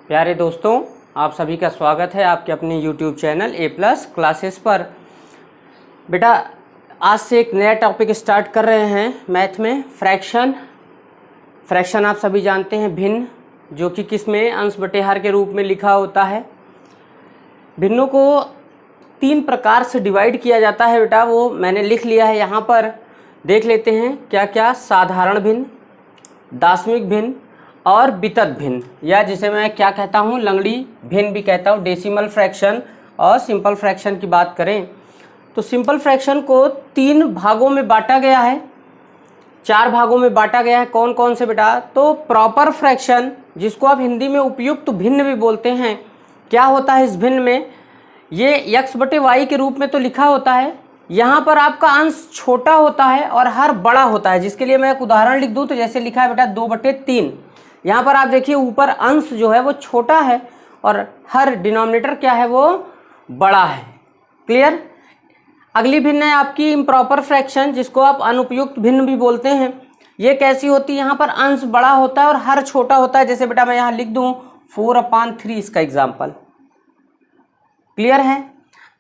प्यारे दोस्तों, आप सभी का स्वागत है आपके अपने YouTube चैनल A+ क्लासेस पर। बेटा, आज से एक नया टॉपिक स्टार्ट कर रहे हैं मैथ में। फ्रैक्शन आप सभी जानते हैं, भिन्न, जो कि किस में अंश बटे हर के रूप में लिखा होता है। भिन्नों को 3 प्रकार से डिवाइड किया जाता है बेटा, वो मैंने लिख लिया है यहाँ पर। देख लेते हैं क्या क्या। साधारण भिन्न, दाशमिक भिन्न और वितत भिन्न, या जिसे मैं क्या कहता हूँ, लंगड़ी भिन्न भी कहता हूँ। डेसिमल फ्रैक्शन और सिंपल फ्रैक्शन की बात करें तो सिंपल फ्रैक्शन को 3 भागों में बांटा गया है, 4 भागों में बांटा गया है। कौन कौन से बेटा? तो प्रॉपर फ्रैक्शन, जिसको आप हिंदी में उपयुक्त भिन्न भी बोलते हैं। क्या होता है इस भिन्न में? ये x बटे वाई के रूप में तो लिखा होता है, यहाँ पर आपका अंश छोटा होता है और हर बड़ा होता है। जिसके लिए मैं एक उदाहरण लिख दूँ तो जैसे लिखा है बेटा 2/3। यहाँ पर आप देखिए ऊपर अंश जो है वो छोटा है और हर डिनोमिनेटर क्या है, वो बड़ा है। क्लियर? अगली भिन्न है आपकी इम्प्रॉपर फ्रैक्शन, जिसको आप अनुपयुक्त भिन्न भी बोलते हैं। ये कैसी होती है? यहाँ पर अंश बड़ा होता है और हर छोटा होता है। जैसे बेटा मैं यहाँ लिख दूँ 4/3, इसका एग्जाम्पल। क्लियर है?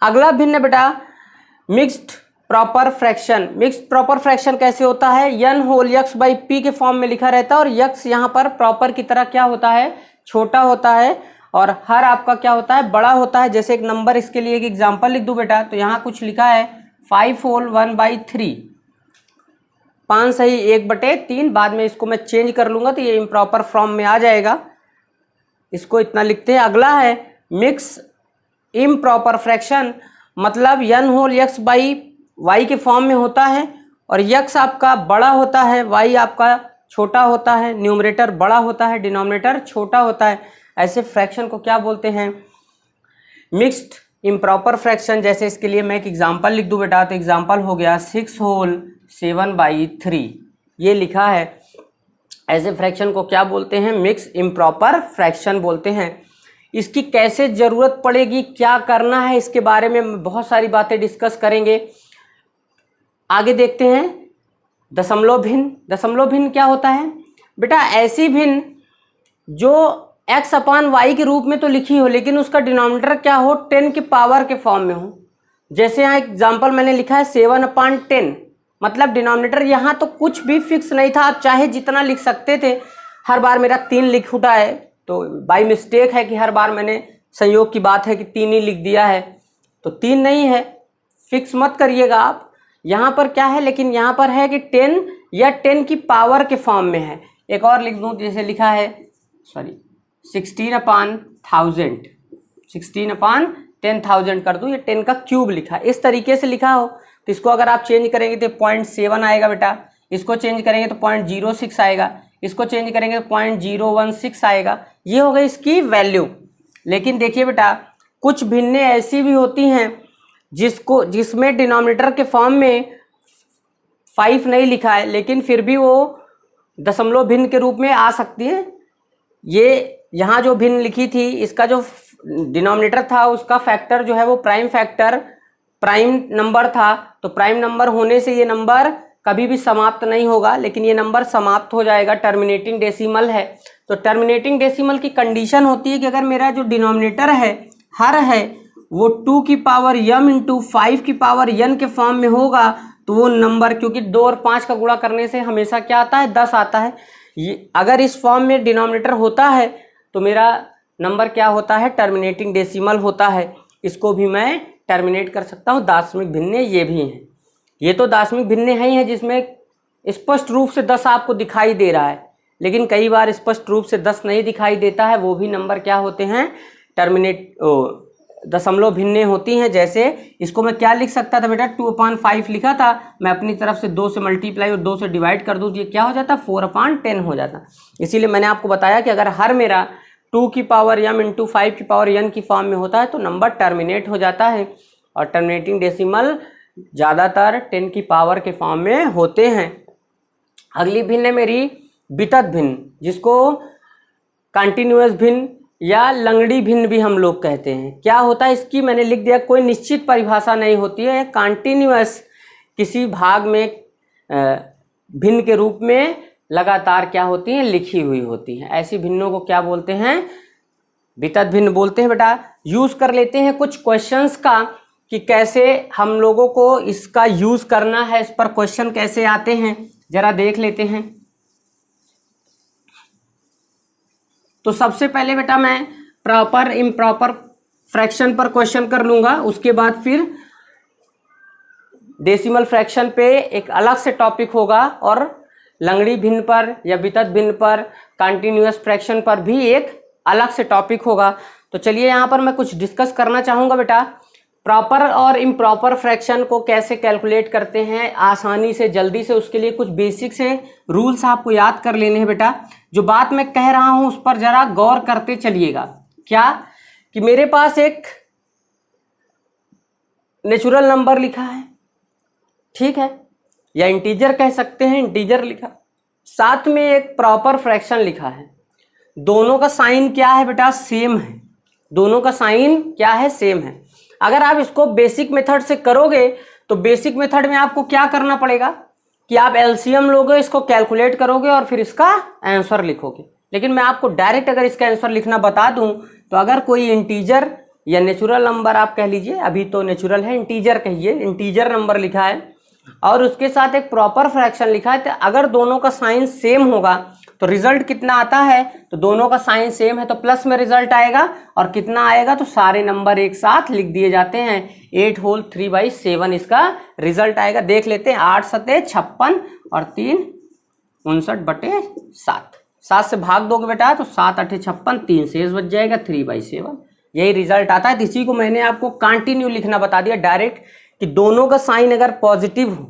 अगला भिन्न बेटा mixed proper fraction. Mixed proper fraction कैसे होता है? n whole x by p के फॉर्म में लिखा रहता है और x यहाँ पर प्रॉपर की तरह क्या होता है, छोटा होता है, और हर आपका क्या होता है, बड़ा होता है। जैसे एक नंबर, इसके लिए एक एग्जांपल लिख दूं बेटा, तो यहाँ कुछ लिखा है 5 होल 1/3, 5 सही 1/3। बाद में इसको मैं चेंज कर लूंगा तो ये इम्प्रॉपर फॉर्म में आ जाएगा। इसको इतना लिखते हैं। अगला है मिक्स इम्प्रॉपर फ्रैक्शन, मतलब n whole x by y के फॉर्म में होता है और x आपका बड़ा होता है, y आपका छोटा होता है। न्यूमरेटर बड़ा होता है, डिनोमिनेटर छोटा होता है। ऐसे फ्रैक्शन को क्या बोलते हैं? Mixed improper fraction. जैसे इसके लिए मैं एक एग्जांपल लिख दूं बेटा, तो एग्जांपल हो गया 6 होल 7/3, ये लिखा है। ऐसे फ्रैक्शन को क्या बोलते हैं? मिक्स इम्प्रॉपर फ्रैक्शन बोलते हैं। इसकी कैसे ज़रूरत पड़ेगी, क्या करना है, इसके बारे में बहुत सारी बातें डिस्कस करेंगे। आगे देखते हैं दशमलव भिन्न। दशमलव भिन्न क्या होता है बेटा? ऐसी भिन्न जो x/y के रूप में तो लिखी हो, लेकिन उसका डिनोमिनेटर क्या हो, 10 के पावर के फॉर्म में हो। जैसे यहाँ एग्जाम्पल मैंने लिखा है 7/10, मतलब डिनोमिनेटर यहाँ तो कुछ भी फिक्स नहीं था, आप चाहे जितना लिख सकते थे। हर बार मेरा 3 लिख उठा है, तो बाय मिस्टेक है कि हर बार मैंने, संयोग की बात है कि 3 ही लिख दिया है, तो 3 नहीं है, फिक्स मत करिएगा आप। यहाँ पर क्या है, लेकिन यहाँ पर है कि 10 या 10 की पावर के फॉर्म में है। एक और लिख दूँ, जैसे लिखा है 16/1000, 16/10,000 कर दूँ, ये 10 का क्यूब लिखा है। इस तरीके से लिखा हो तो इसको अगर आप चेंज करेंगे तो 0.7 आएगा बेटा, इसको चेंज करेंगे तो 0.06 आएगा, इसको चेंज करेंगे तो 0.016 आएगा। ये हो गई इसकी वैल्यू। लेकिन देखिए बेटा, कुछ भिन्नें ऐसी भी होती हैं जिसमें डिनोमिनेटर के फॉर्म में 5 नहीं लिखा है, लेकिन फिर भी वो दशमलव भिन्न के रूप में आ सकती है। ये यहाँ जो भिन्न लिखी थी, इसका जो डिनोमिनेटर था उसका फैक्टर जो है वो प्राइम फैक्टर, प्राइम नंबर था। तो प्राइम नंबर होने से ये नंबर कभी भी समाप्त नहीं होगा, लेकिन ये नंबर समाप्त हो जाएगा। टर्मिनेटिंग डेसिमल है, तो टर्मिनेटिंग डेसिमल की कंडीशन होती है कि अगर मेरा जो डिनोमिनेटर है, हर है, वो 2 की पावर m इंटू 5 की पावर n के फॉर्म में होगा, तो वो नंबर, क्योंकि 2 और 5 का गुणा करने से हमेशा क्या आता है, 10 आता है। ये अगर इस फॉर्म में डिनोमिनेटर होता है तो मेरा नंबर क्या होता है, टर्मिनेटिंग डेसिमल होता है। इसको भी मैं टर्मिनेट कर सकता हूँ। दाशमिक भिन्नें ये भी हैं। ये तो दाशमिक भिन्नें हैं जिसमें स्पष्ट रूप से 10 आपको दिखाई दे रहा है, लेकिन कई बार स्पष्ट रूप से 10 नहीं दिखाई देता है, वो भी नंबर क्या होते हैं, दशमलव भिन्नें होती हैं। जैसे इसको मैं क्या लिख सकता था बेटा, 2/5 लिखा था, मैं अपनी तरफ से 2 से मल्टीप्लाई और 2 से डिवाइड कर दूँ तो ये क्या हो जाता, 4/10 हो जाता। इसीलिए मैंने आपको बताया कि अगर हर मेरा 2 की पावर m इंटू 5 की पावर n की फॉर्म में होता है तो नंबर टर्मिनेट हो जाता है। और टर्मिनेटिंग डेसिमल ज़्यादातर 10 की पावर के फॉर्म में होते हैं। अगली भिन्न है मेरी वितत भिन्न, जिसको कंटिन्यूअस भिन्न या लंगड़ी भिन्न भी हम लोग कहते हैं। क्या होता है इसकी, मैंने लिख दिया, कोई निश्चित परिभाषा नहीं होती है। कंटिन्यूअस किसी भाग में भिन्न के रूप में लगातार क्या होती हैं, लिखी हुई होती हैं। ऐसी भिन्नों को क्या बोलते हैं, वितत भिन्न बोलते हैं बेटा। यूज कर लेते हैं कुछ क्वेश्चंस का कि कैसे हम लोगों को इसका यूज करना है, इस पर क्वेश्चन कैसे आते हैं, जरा देख लेते हैं। तो सबसे पहले बेटा मैं प्रॉपर इम्प्रॉपर फ्रैक्शन पर क्वेश्चन कर लूंगा, उसके बाद फिर डेसिमल फ्रैक्शन पे एक अलग से टॉपिक होगा, और लंगड़ी भिन्न पर या वितत भिन्न पर, कंटिन्यूअस फ्रैक्शन पर भी एक अलग से टॉपिक होगा। तो चलिए यहाँ पर मैं कुछ डिस्कस करना चाहूँगा बेटा। प्रॉपर और इम्प्रॉपर फ्रैक्शन को कैसे कैलकुलेट करते हैं आसानी से, जल्दी से, उसके लिए कुछ बेसिक से रूल्स आपको याद कर लेने हैं बेटा। जो बात मैं कह रहा हूँ उस पर जरा गौर करते चलिएगा। क्या कि मेरे पास एक नेचुरल नंबर लिखा है, ठीक है, या इंटीजर कह सकते हैं, इंटीजर लिखा, साथ में एक प्रॉपर फ्रैक्शन लिखा है। दोनों का साइन क्या है बेटा? सेम है। दोनों का साइन क्या है? सेम है। अगर आप इसको बेसिक मेथड से करोगे तो बेसिक मेथड में आपको क्या करना पड़ेगा कि आप एलसीएम लोगे, इसको कैलकुलेट करोगे और फिर इसका आंसर लिखोगे। लेकिन मैं आपको डायरेक्ट अगर इसका आंसर लिखना बता दूं तो अगर कोई इंटीजर या नेचुरल नंबर आप कह लीजिए, अभी तो नेचुरल है, इंटीजर कहिए, इंटीजर नंबर लिखा है और उसके साथ एक प्रॉपर फ्रैक्शन लिखा है, तो अगर दोनों का साइन सेम होगा तो रिजल्ट कितना आता है? तो दोनों का साइन सेम है तो प्लस में रिजल्ट आएगा, और कितना आएगा? तो सारे नंबर एक साथ लिख दिए जाते हैं। 8 होल 3/7 इसका रिजल्ट आएगा। देख लेते हैं। 8 सते 56 और 3 59/7। 7 से भाग दोगे बेटा तो 7 8 56, 3 शेष बच जाएगा, 3/7। यही रिजल्ट आता है। इसी को मैंने आपको कंटिन्यू लिखना बता दिया डायरेक्ट, कि दोनों का साइन अगर पॉजिटिव हो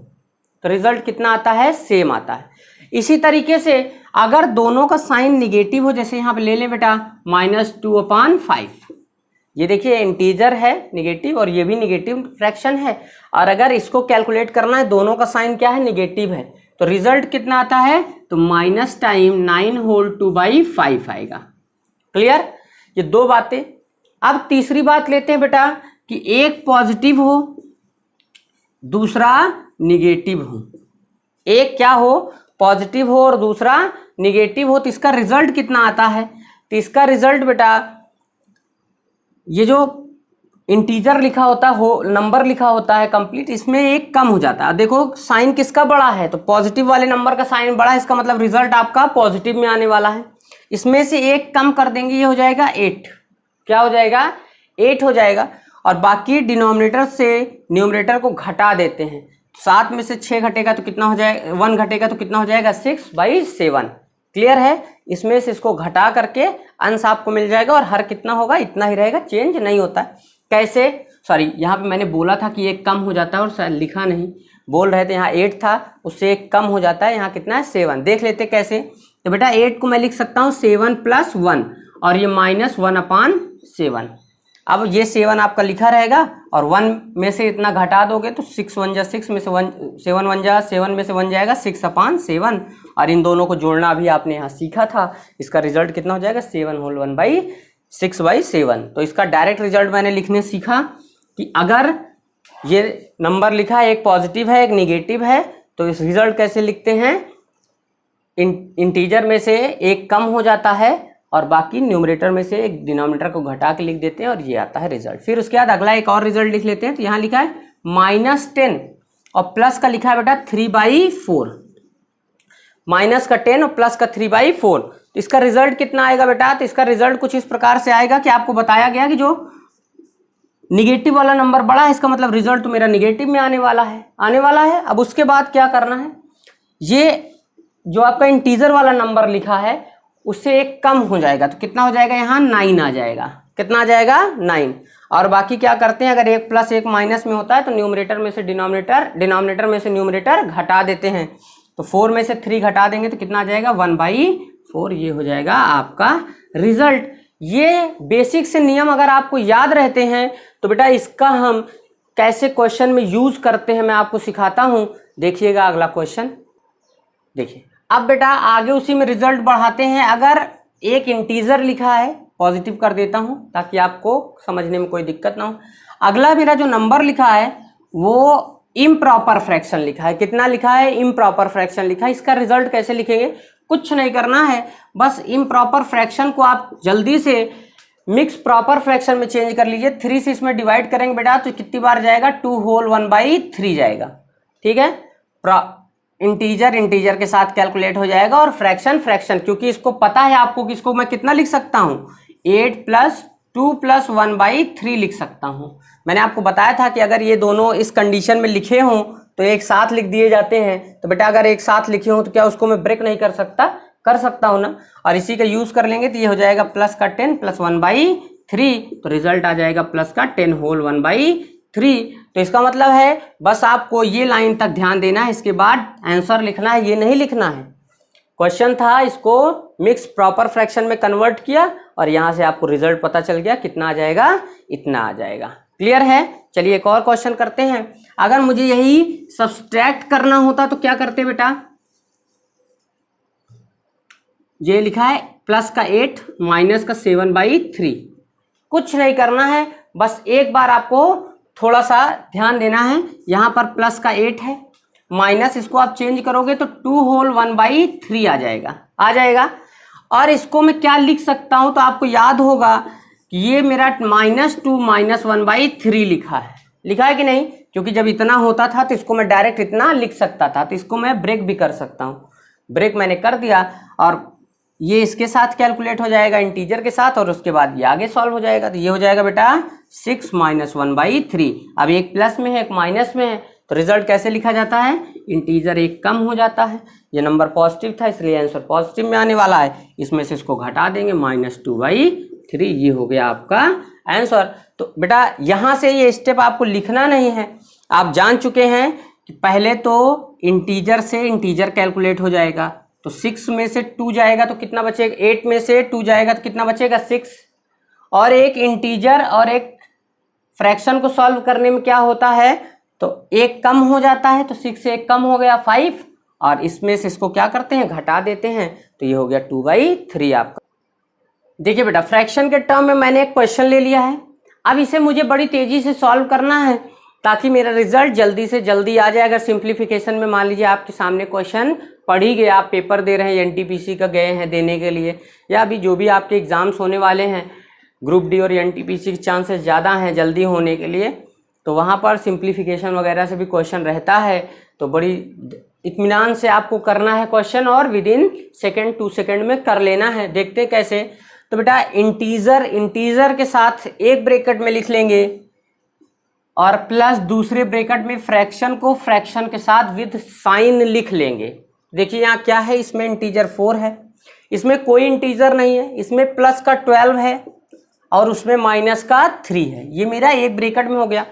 तो रिजल्ट कितना आता है? सेम आता है। इसी तरीके से अगर दोनों का साइन निगेटिव हो, जैसे यहाँ पे ले लें बेटा -2/5, ये देखिए इंटीजर है निगेटिव और ये भी निगेटिव फ्रैक्शन है, और अगर इसको कैलकुलेट करना है, दोनों का साइन क्या है? निगेटिव है, तो रिजल्ट कितना आता है? तो माइनस टाइम 9 होल 2/5 आएगा। क्लियर? ये दो बातें। अब तीसरी बात लेते हैं बेटा कि एक पॉजिटिव हो दूसरा निगेटिव हो। एक क्या हो? पॉजिटिव हो और दूसरा निगेटिव हो, तो इसका रिजल्ट कितना आता है? तो इसका रिजल्ट बेटा, ये जो इंटीजर लिखा होता हो, नंबर लिखा होता है कंप्लीट, इसमें एक कम हो जाता है। देखो साइन किसका बड़ा है? तो पॉजिटिव वाले नंबर का साइन बड़ा है, इसका मतलब रिजल्ट आपका पॉजिटिव में आने वाला है। इसमें से एक कम कर देंगे, ये हो जाएगा 8। क्या हो जाएगा? 8 हो जाएगा। और बाकी डिनोमिनेटर से न्यूमरेटर को घटा देते हैं। 7 में से 6 घटेगा तो कितना हो जाएगा? 1 घटेगा तो कितना हो जाएगा? 6/7। क्लियर है? इसमें से इसको घटा करके अंश आपको मिल जाएगा, और हर कितना होगा? इतना ही रहेगा, चेंज नहीं होता। कैसे? सॉरी, यहाँ पे मैंने बोला था कि एक कम हो जाता है और शायद लिखा नहीं, बोल रहे थे यहाँ 8 था, उससे एक कम हो जाता है। यहाँ कितना है? 7। देख लेते कैसे। तो बेटा 8 को मैं लिख सकता हूँ 7 + 1, और ये -1/7। अब ये 7 आपका लिखा रहेगा, और 1 में से इतना घटा दोगे तो 6 1 जा 6 में से 1 7 1 जा 7 में से 1 जाएगा 6/7, और इन दोनों को जोड़ना भी आपने यहाँ सीखा था। इसका रिजल्ट कितना हो जाएगा? 7 होल 1/6/7। तो इसका डायरेक्ट रिजल्ट मैंने लिखने सीखा कि अगर ये नंबर लिखा है, एक पॉजिटिव है एक निगेटिव है, तो इस रिजल्ट कैसे लिखते हैं? इंटीजर में से एक कम हो जाता है और बाकी न्यूमरेटर में से एक डिनोमिनेटर को घटा के लिख देते हैं, और ये आता है रिजल्ट। फिर उसके बाद अगला एक और रिजल्ट लिख लेते हैं। तो यहाँ लिखा है -10 और प्लस का लिखा है बेटा 3/4। माइनस का 10 और प्लस का 3/4, तो इसका रिजल्ट कितना आएगा बेटा? तो इसका रिजल्ट कुछ इस प्रकार से आएगा कि आपको बताया गया कि जो निगेटिव वाला नंबर बड़ा है, इसका मतलब रिजल्ट तो मेरा निगेटिव में आने वाला है। अब उसके बाद क्या करना है? ये जो आपका इंटीजर वाला नंबर लिखा है उससे एक कम हो जाएगा, तो कितना हो जाएगा? यहाँ 9 आ जाएगा। कितना आ जाएगा? 9। और बाकी क्या करते हैं? अगर 1 + 1 माइनस में होता है तो न्यूमरेटर में से डिनोमिनेटर में से न्यूमरेटर घटा देते हैं। तो 4 में से 3 घटा देंगे तो कितना आ जाएगा? 1/4। ये हो जाएगा आपका रिजल्ट। ये बेसिक से नियम अगर आपको याद रहते हैं तो बेटा इसका हम कैसे क्वेश्चन में यूज करते हैं मैं आपको सिखाता हूं। देखिएगा अगला क्वेश्चन। देखिए अब बेटा आगे उसी में रिजल्ट बढ़ाते हैं। अगर एक इंटीजर लिखा है, पॉजिटिव कर देता हूं ताकि आपको समझने में कोई दिक्कत ना हो। अगला मेरा जो नंबर लिखा है वो इम्प्रॉपर फ्रैक्शन लिखा है। कितना लिखा है? इम्प्रॉपर फ्रैक्शन लिखा है। इसका रिजल्ट कैसे लिखेंगे? कुछ नहीं करना है, बस इम्प्रॉपर फ्रैक्शन को आप जल्दी से मिक्स प्रॉपर फ्रैक्शन में चेंज कर लीजिए। 3 से इसमें डिवाइड करेंगे बेटा तो कितनी बार जाएगा, 2 होल 1/3 जाएगा। ठीक है, इंटीजर इंटीजर के साथ कैलकुलेट हो जाएगा और फ्रैक्शन फ्रैक्शन, क्योंकि इसको पता है आपको कि इसको मैं कितना लिख सकता हूं, 8 + 2 + 1/3 लिख सकता हूं। मैंने आपको बताया था कि अगर ये दोनों इस कंडीशन में लिखे हों तो एक साथ लिख दिए जाते हैं। तो बेटा अगर एक साथ लिखे हों तो क्या उसको मैं ब्रेक नहीं कर सकता, कर सकता हूं ना। और इसी का यूज कर लेंगे तो ये हो जाएगा प्लस का 10 + 1/3, तो रिजल्ट आ जाएगा प्लस का 10 होल 1/3। तो इसका मतलब है बस आपको ये लाइन तक ध्यान देना है, इसके बाद आंसर लिखना है, ये नहीं लिखना है। क्वेश्चन था, इसको मिक्स प्रॉपर फ्रैक्शन में कन्वर्ट किया और यहां से आपको रिजल्ट पता चल गया, कितना आ जाएगा, इतना आ जाएगा। क्लियर है। चलिए एक और क्वेश्चन करते हैं। अगर मुझे यही सब्सट्रैक्ट करना होता तो क्या करते बेटा, ये लिखा है प्लस का 8 माइनस का 7/3। कुछ नहीं करना है, बस एक बार आपको थोड़ा सा ध्यान देना है। यहां पर प्लस का 8 है, माइनस इसको आप चेंज करोगे तो 2 होल 1/3 आ जाएगा, आ जाएगा। और इसको मैं क्या लिख सकता हूं, तो आपको याद होगा कि ये मेरा -2 - 1/3 लिखा है, लिखा है कि नहीं, क्योंकि जब इतना होता था तो इसको मैं डायरेक्ट इतना लिख सकता था, तो इसको मैं ब्रेक भी कर सकता हूं। ब्रेक मैंने कर दिया और ये इसके साथ कैलकुलेट हो जाएगा, इंटीजर के साथ, और उसके बाद ये आगे सॉल्व हो जाएगा। तो ये हो जाएगा बेटा 6 - 1/3। अब एक प्लस में है एक माइनस में है, तो रिजल्ट कैसे लिखा जाता है, इंटीजर एक कम हो जाता है। ये नंबर पॉजिटिव था इसलिए आंसर पॉजिटिव में आने वाला है। इसमें से इसको घटा देंगे -2/3, ये हो गया आपका आंसर। तो बेटा यहां से ये स्टेप आपको लिखना नहीं है, आप जान चुके हैं कि पहले तो इंटीजर से इंटीजर कैलकुलेट हो जाएगा, तो 6 में से 2 जाएगा तो कितना बचेगा, 8 में से 2 जाएगा तो कितना बचेगा, 6। और एक इंटीजर और एक फ्रैक्शन को सॉल्व करने में क्या होता है, तो एक कम हो जाता है, तो 6 से एक कम हो गया 5, और इसमें से इसको क्या करते हैं, घटा देते हैं, तो ये हो गया 2/3 आपका। देखिए बेटा फ्रैक्शन के टर्म में मैंने एक क्वेश्चन ले लिया है, अब इसे मुझे बड़ी तेजी से सॉल्व करना है ताकि मेरा रिजल्ट जल्दी से जल्दी आ जाए। अगर सिंप्लीफिकेशन में मान लीजिए आपके सामने क्वेश्चन पढ़ ही गया, आप पेपर दे रहे हैं, एनटीपीसी का गए हैं देने के लिए, या अभी जो भी आपके एग्जाम्स होने वाले हैं ग्रुप डी और एनटीपीसी के चांसेस ज़्यादा हैं जल्दी होने के लिए, तो वहाँ पर सिंप्लीफिकेशन वगैरह से भी क्वेश्चन रहता है। तो बड़ी इत्मीनान से आपको करना है क्वेश्चन और विदिन 2 सेकेंड में कर लेना है। देखते कैसे, तो बेटा इंटीजर के साथ एक ब्रैकेट में लिख लेंगे और प्लस दूसरे ब्रैकेट में फ्रैक्शन को फ्रैक्शन के साथ विद साइन लिख लेंगे। देखिए यहाँ क्या है, इसमें इंटीजर 4 है, इसमें कोई इंटीजर नहीं है, इसमें प्लस का 12 है और उसमें माइनस का 3 है। ये मेरा एक ब्रैकेट में हो गया।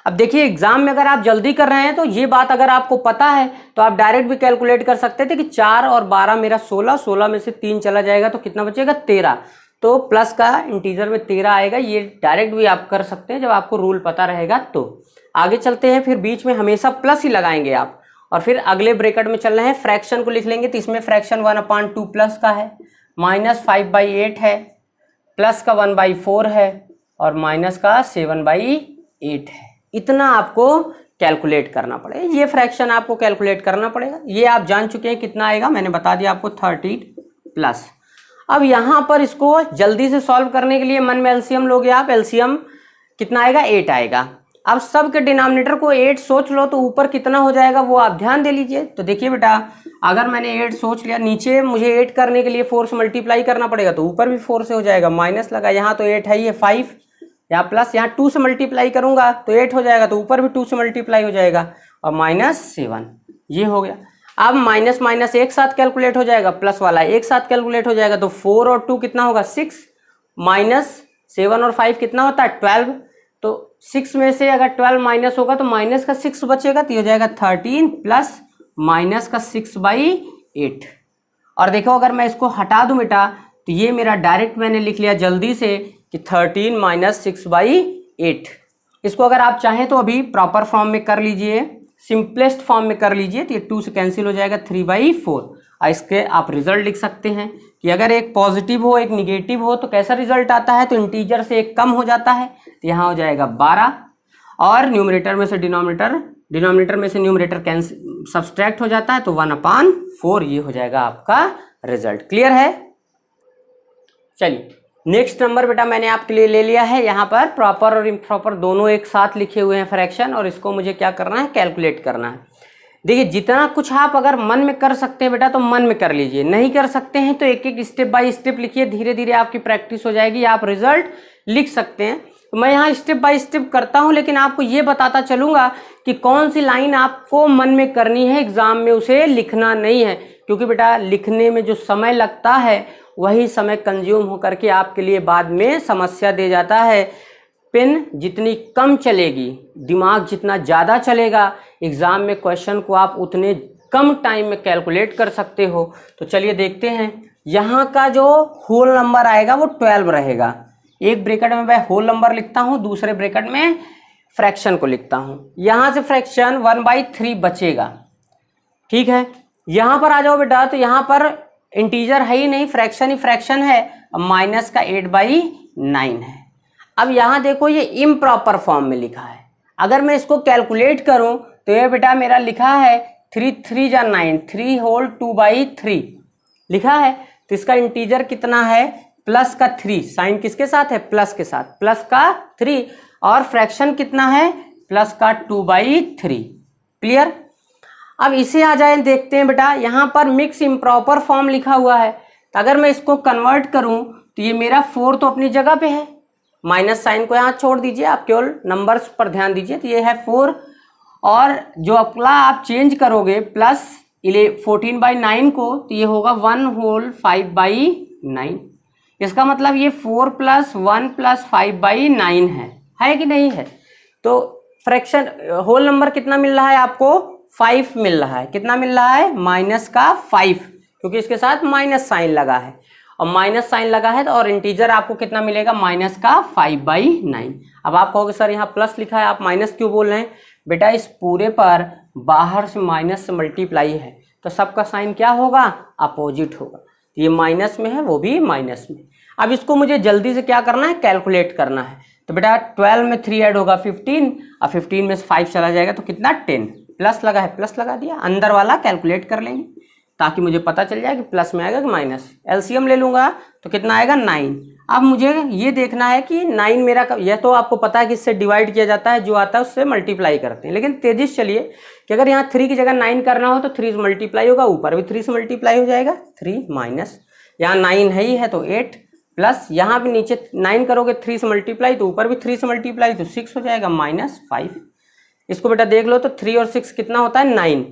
अब देखिए एग्जाम में अगर आप जल्दी कर रहे हैं तो ये बात अगर आपको पता है तो आप डायरेक्ट भी कैलकुलेट कर सकते थे कि 4 और 12 मेरा 16 में से 3 चला जाएगा तो कितना बचेगा, 13। तो प्लस का इंटीजर में 13 आएगा, ये डायरेक्ट भी आप कर सकते हैं जब आपको रूल पता रहेगा। तो आगे चलते हैं, फिर बीच में हमेशा प्लस ही लगाएंगे आप, और फिर अगले ब्रैकेट में चल रहे हैं, फ्रैक्शन को लिख लेंगे। तो इसमें फ्रैक्शन 1/2 प्लस का है, -5/8 है, प्लस का 1/4 है और माइनस का 7/8 है। इतना आपको कैलकुलेट करना पड़ेगा, ये फ्रैक्शन आपको कैलकुलेट करना पड़ेगा। ये आप जान चुके हैं कितना आएगा, मैंने बता दिया आपको 30+। अब यहाँ पर इसको जल्दी से सॉल्व करने के लिए मन में एलसीएम लोगे आप, एलसीएम कितना आएगा, 8 आएगा। अब सब के डिनोमिनेटर को 8 सोच लो तो ऊपर कितना हो जाएगा वो आप ध्यान दे लीजिए। तो देखिए बेटा अगर मैंने 8 सोच लिया, नीचे मुझे 8 करने के लिए 4 से मल्टीप्लाई करना पड़ेगा, तो ऊपर भी 4 से हो जाएगा, माइनस लगा, यहाँ तो 8 है, ये 5, यहाँ प्लस, यहाँ 2 से मल्टीप्लाई करूंगा तो 8 हो जाएगा, तो ऊपर भी 2 से मल्टीप्लाई हो जाएगा, और -7, ये हो गया। अब माइनस माइनस एक साथ कैलकुलेट हो जाएगा, प्लस वाला एक साथ कैलकुलेट हो जाएगा, तो 4 और 2 कितना होगा, 6, -7 और 5 कितना होता है, 12। तो 6 में से अगर 12 माइनस होगा तो माइनस का 6 बचेगा, तो ये हो जाएगा 13 प्लस माइनस का 6/8। और देखो अगर मैं इसको हटा दूं बेटा तो ये मेरा डायरेक्ट मैंने लिख लिया जल्दी से कि 13 - 6/8। इसको अगर आप चाहें तो अभी प्रॉपर फॉर्म में कर लीजिए, सिंपलेस्ट फॉर्म में कर लीजिए, तो ये 2 से कैंसिल हो जाएगा, 3/4। और इसके आप रिजल्ट लिख सकते हैं कि अगर एक पॉजिटिव हो एक निगेटिव हो तो कैसा रिजल्ट आता है, तो इंटीजर से एक कम हो जाता है, तो यहाँ हो जाएगा 12, और न्यूमरेटर में से डिनोमिनेटर में से न्यूमरेटर कैंसिल सब्सट्रैक्ट हो जाता है, तो 1/4, ये हो जाएगा आपका रिजल्ट। क्लियर है। चलिए नेक्स्ट नंबर बेटा मैंने आपके लिए ले लिया है, यहाँ पर प्रॉपर और इम्प्रॉपर दोनों एक साथ लिखे हुए हैं फ्रैक्शन, और इसको मुझे क्या करना है, कैलकुलेट करना है। देखिए जितना कुछ आप अगर मन में कर सकते हैं बेटा तो मन में कर लीजिए, नहीं कर सकते हैं तो एक एक स्टेप बाय स्टेप लिखिए, धीरे धीरे आपकी प्रैक्टिस हो जाएगी, आप रिजल्ट लिख सकते हैं। तो मैं यहाँ स्टेप बाय स्टेप करता हूँ, लेकिन आपको ये बताता चलूंगा कि कौन सी लाइन आपको मन में करनी है, एग्जाम में उसे लिखना नहीं है, क्योंकि बेटा लिखने में जो समय लगता है वही समय कंज्यूम होकर के आपके लिए बाद में समस्या दे जाता है। पेन जितनी कम चलेगी, दिमाग जितना ज़्यादा चलेगा, एग्ज़ाम में क्वेश्चन को आप उतने कम टाइम में कैलकुलेट कर सकते हो। तो चलिए देखते हैं, यहाँ का जो होल नंबर आएगा वो 12 रहेगा। एक ब्रैकेट में मैं होल नंबर लिखता हूँ, दूसरे ब्रैकेट में फ्रैक्शन को लिखता हूँ। यहाँ से फ्रैक्शन 1/3 बचेगा, ठीक है। यहाँ पर आ जाओ बेटा, तो यहाँ पर इंटीजर है ही नहीं, फ्रैक्शन ही फ्रैक्शन है, माइनस का 8/9 है। अब यहाँ देखो ये इम्प्रॉपर फॉर्म में लिखा है, अगर मैं इसको कैलकुलेट करूं तो ये बेटा मेरा लिखा है 3 3 जा 9, 3 होल 2/3 लिखा है। तो इसका इंटीजर कितना है, प्लस का 3, साइन किसके साथ है, प्लस के साथ, प्लस का 3, और फ्रैक्शन कितना है, प्लस का 2/3। क्लियर। अब इसे आ जाए देखते हैं बेटा, यहाँ पर मिक्स इम्प्रॉपर फॉर्म लिखा हुआ है, तो अगर मैं इसको कन्वर्ट करूं तो ये मेरा 4 तो अपनी जगह पे है, माइनस साइन को यहाँ छोड़ दीजिए, आप केवल नंबर्स पर ध्यान दीजिए। तो ये है 4, और जो अगला आप चेंज करोगे प्लस 14/9 को, तो ये होगा 1 होल 5/9। इसका मतलब ये 4 + 1 + 5/9 है कि नहीं है। तो फ्रैक्शन होल नंबर कितना मिल रहा है आपको, 5 मिल रहा है। कितना मिल रहा है, -5, क्योंकि इसके साथ माइनस साइन लगा है, और माइनस साइन लगा है तो, और इंटीजर आपको कितना मिलेगा, -5/9। अब आप कहोगे सर यहाँ प्लस लिखा है, आप माइनस क्यों बोल रहे हैं। बेटा इस पूरे पर बाहर से माइनस से मल्टीप्लाई है, तो सबका साइन क्या होगा, अपोजिट होगा। तो ये माइनस में है, वो भी माइनस में। अब इसको मुझे जल्दी से क्या करना है, कैलकुलेट करना है। तो बेटा 12 में 3 ऐड होगा 15, और 15 में से 5 चला जाएगा तो कितना, 10। प्लस लगा है, प्लस लगा दिया, अंदर वाला कैलकुलेट कर लेंगे ताकि मुझे पता चल जाए कि प्लस में आएगा कि माइनस। एलसीएम ले लूंगा तो कितना आएगा, 9। अब मुझे ये देखना है कि 9 मेरा यह तो आपको पता है कि इससे डिवाइड किया जाता है, जो आता है उससे मल्टीप्लाई करते हैं, लेकिन तेजी से चलिए कि अगर यहाँ 3 की जगह 9 करना हो तो 3 से मल्टीप्लाई होगा, ऊपर भी 3 से मल्टीप्लाई हो जाएगा, 3 माइनस यहाँ 9 है ही है तो 8, प्लस यहाँ भी नीचे 9 करोगे 3 से मल्टीप्लाई तो ऊपर भी 3 से मल्टीप्लाई तो 6 हो जाएगा, -5। इसको बेटा देख लो तो 3 और 6 कितना होता है, 9,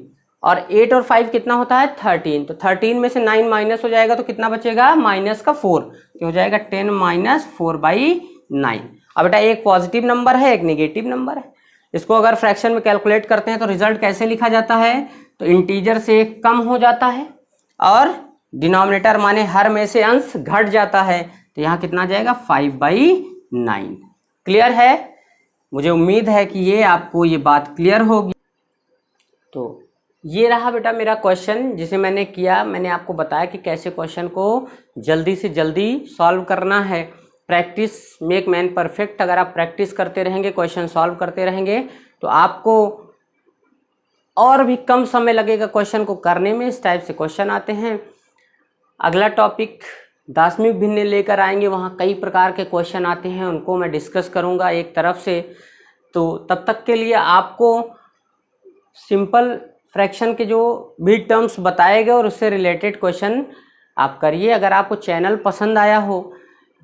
और 8 और 5 कितना होता है, 13। तो 13 में से 9 माइनस हो जाएगा तो कितना बचेगा, -4, तो हो जाएगा 10 - 4/9। अब बेटा एक पॉजिटिव नंबर है, एक नेगेटिव नंबर है। इसको अगर फ्रैक्शन में कैलकुलेट करते हैं तो रिजल्ट कैसे लिखा जाता है, तो इंटीजर से कम हो जाता है और डिनोमिनेटर माने हर में से अंश घट जाता है, तो यहाँ कितना जाएगा, 5/9। क्लियर है। मुझे उम्मीद है कि ये आपको ये बात क्लियर होगी। तो ये रहा बेटा मेरा क्वेश्चन जिसे मैंने किया। मैंने आपको बताया कि कैसे क्वेश्चन को जल्दी से जल्दी सॉल्व करना है। Practice make man perfect. अगर आप प्रैक्टिस करते रहेंगे, क्वेश्चन सॉल्व करते रहेंगे, तो आपको और भी कम समय लगेगा क्वेश्चन को करने में। इस टाइप से क्वेश्चन आते हैं। अगला टॉपिक दार्शनिक भिन्न लेकर आएंगे, वहाँ कई प्रकार के क्वेश्चन आते हैं, उनको मैं डिस्कस करूँगा एक तरफ से। तो तब तक के लिए आपको सिंपल फ्रैक्शन के जो भी टर्म्स बताए गए और उससे रिलेटेड क्वेश्चन आप करिए। अगर आपको चैनल पसंद आया हो,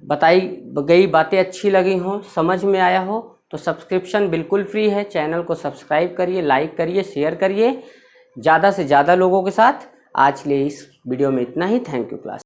बताई गई बातें अच्छी लगी हों, समझ में आया हो, तो सब्सक्रिप्शन बिल्कुल फ्री है। चैनल को सब्सक्राइब करिए, लाइक करिए, शेयर करिए ज़्यादा से ज़्यादा लोगों के साथ। आज के लिए इस वीडियो में इतना ही। Thank you class.